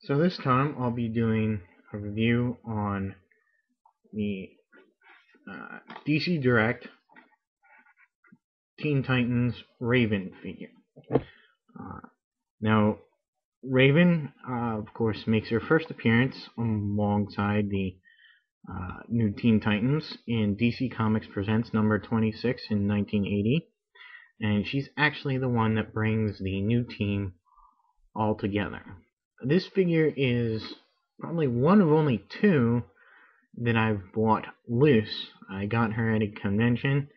So this time I'll be doing a review on the DC Direct Teen Titans Raven figure. Now, Raven, of course, makes her first appearance alongside the new Teen Titans in DC Comics Presents number 26 in 1980, and she's actually the one that brings the new team all together. This figure is probably one of only two that I've bought loose. I got her at a convention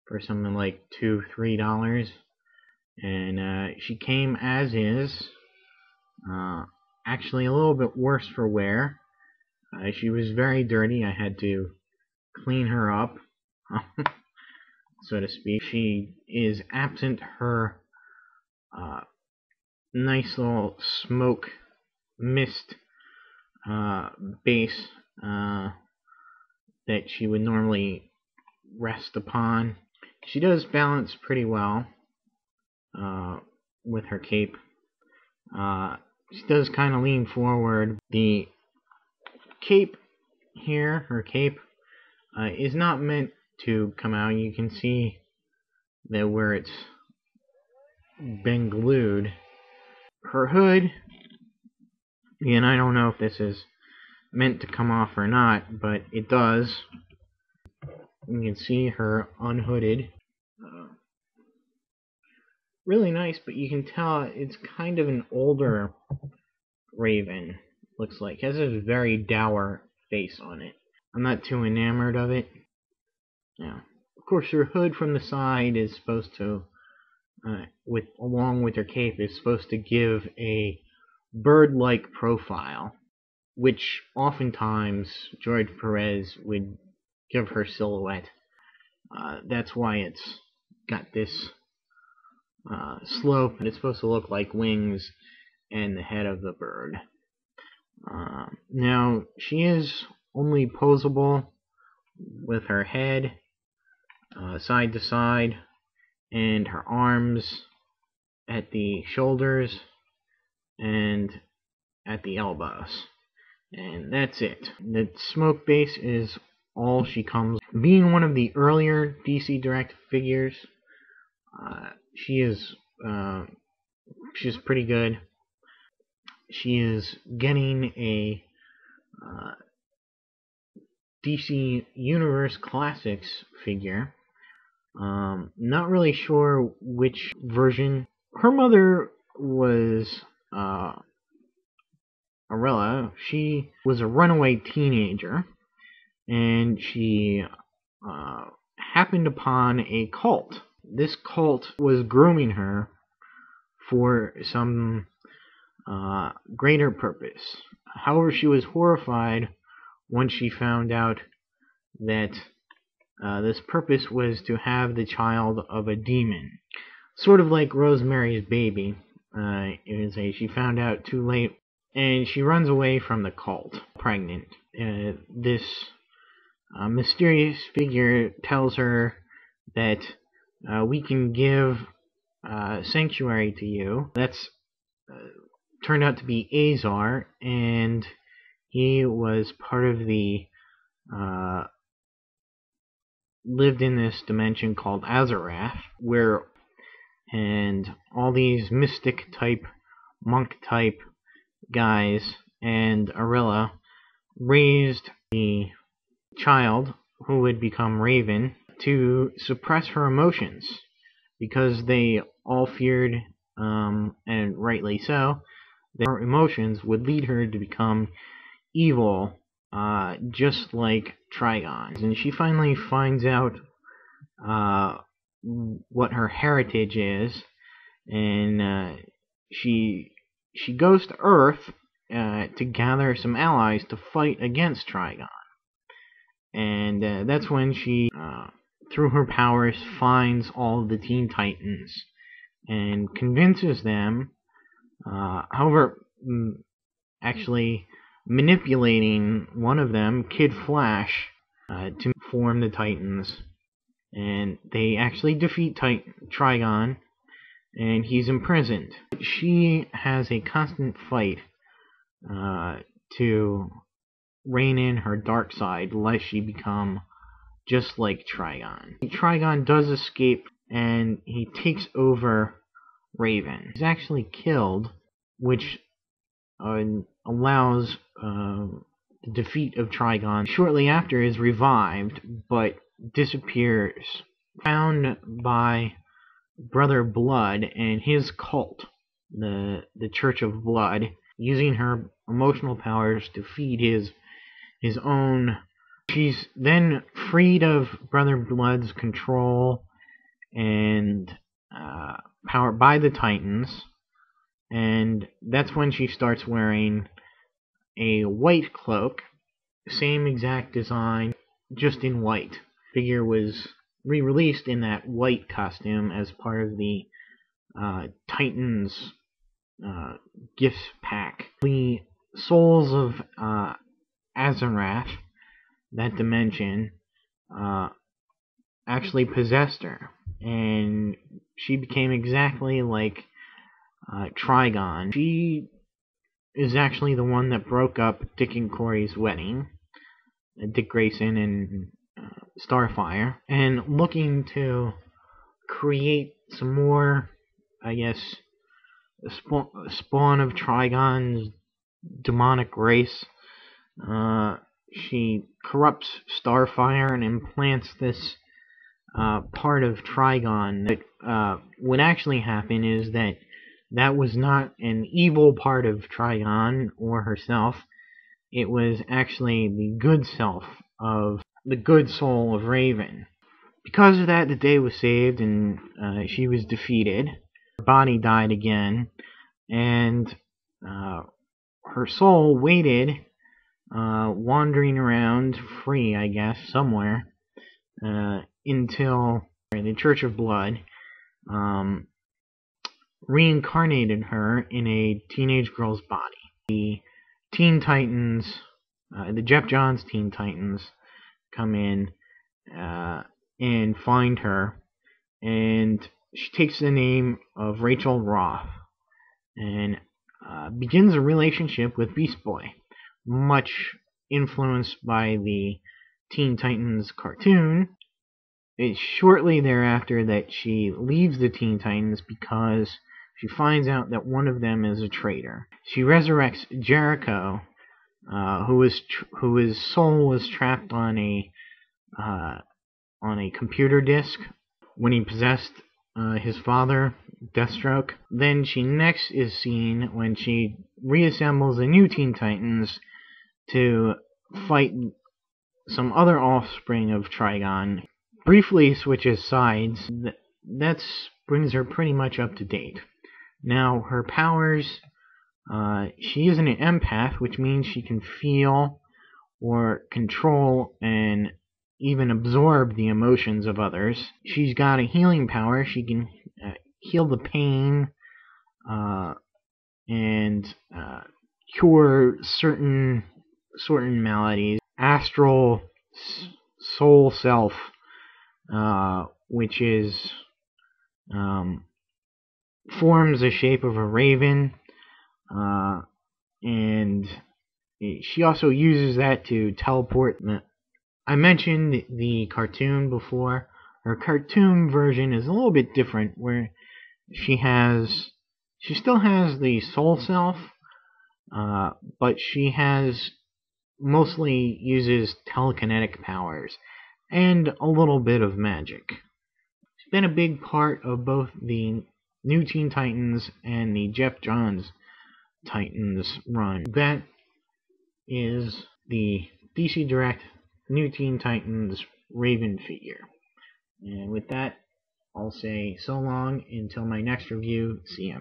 for something like $2-3, and she came as is. Actually, a little bit worse for wear. She was very dirty. I had to clean her up, so to speak. She is absent her nice little smoke mist base that she would normally rest upon. She does balance pretty well with her cape. She does kind of lean forward. The cape here, her cape, is not meant to come out. You can see that where it's been glued. Her hood, and I don't know if this is meant to come off or not, but it does. You can see her unhooded. Really nice, but you can tell it's kind of an older Raven, looks like. It has a very dour face on it. I'm not too enamored of it. Yeah. Of course, her hood from the side is supposed to, along with her cape, is supposed to give a bird-like profile, which oftentimes George Perez would give her silhouette. That's why it's got this slope, and it's supposed to look like wings and the head of the bird. Now, she is only posable with her head side to side and her arms at the shoulders and at the elbows. And that's it. The smoke base is all she comes. Being one of the earlier DC Direct figures, she's pretty good. She is getting a DC Universe Classics figure. Not really sure which version. Her mother was Arella. She was a runaway teenager, and she happened upon a cult. This cult was grooming her for some greater purpose. However, she was horrified when she found out that this purpose was to have the child of a demon. Sort of like Rosemary's Baby. She found out too late, and she runs away from the cult, pregnant. This mysterious figure tells her that we can give sanctuary to you. That's turned out to be Azar, and he was part of the lived in this dimension called Azarath, and all these mystic type, monk type guys and Arilla raised the child who would become Raven to suppress her emotions, because they all feared, and rightly so, that her emotions would lead her to become evil, just like Trigon. And she finally finds out what her heritage is, and she goes to Earth to gather some allies to fight against Trigon. And that's when she, through her powers, finds all of the Teen Titans and convinces them, however, actually manipulating one of them, Kid Flash, to form the Titans. And they actually defeat Trigon, and he's imprisoned. She has a constant fight to rein in her dark side, lest she become just like Trigon. Trigon does escape, and he takes over Raven. He's actually killed, which allows the defeat of Trigon. Shortly after is revived, but disappears. Found by Brother Blood and his cult, the Church of Blood, using her emotional powers to feed his own. She's then freed of Brother Blood's control and power by the Titans, and that's when she starts wearing a white cloak, same exact design, just in white. Figure was re-released in that white costume as part of the Titans gift pack. The souls of Azarath, that dimension, actually possessed her, and she became exactly like Trigon. She is actually the one that broke up Dick and Corey's wedding, Dick Grayson and Starfire, and looking to create some more, I guess, spawn of Trigon's demonic race. She corrupts Starfire and implants this part of Trigon. That what actually happened is that was not an evil part of Trigon or herself. It was actually the good self of the good soul of Raven. Because of that, the day was saved and she was defeated. Her body died again, and her soul waited, wandering around free, I guess, somewhere, until the Church of Blood reincarnated her in a teenage girl's body. The Teen Titans, the Jeff Johns Teen Titans, come in and find her, and she takes the name of Rachel Roth and begins a relationship with Beast Boy, much influenced by the Teen Titans cartoon. It's shortly thereafter that she leaves the Teen Titans because she finds out that one of them is a traitor. She resurrects Jericho, whose soul was trapped on a computer disk when he possessed his father, Deathstroke. Then she next is seen when she reassembles the new Teen Titans to fight some other offspring of Trigon. Briefly switches sides. That brings her pretty much up to date. Now, her powers, she is an empath, which means she can feel or control and even absorb the emotions of others. She's got a healing power. She can heal the pain and cure certain maladies. Astral soul self, which is forms the shape of a raven, and she also uses that to teleport. I mentioned the cartoon before. Her cartoon version is a little bit different, where she still has the soul self, but she mostly uses telekinetic powers and a little bit of magic. She's been a big part of both the New Teen Titans and the Jeff Johns Titans run. That is the DC Direct New Teen Titans Raven figure. And with that, I'll say so long until my next review. See ya.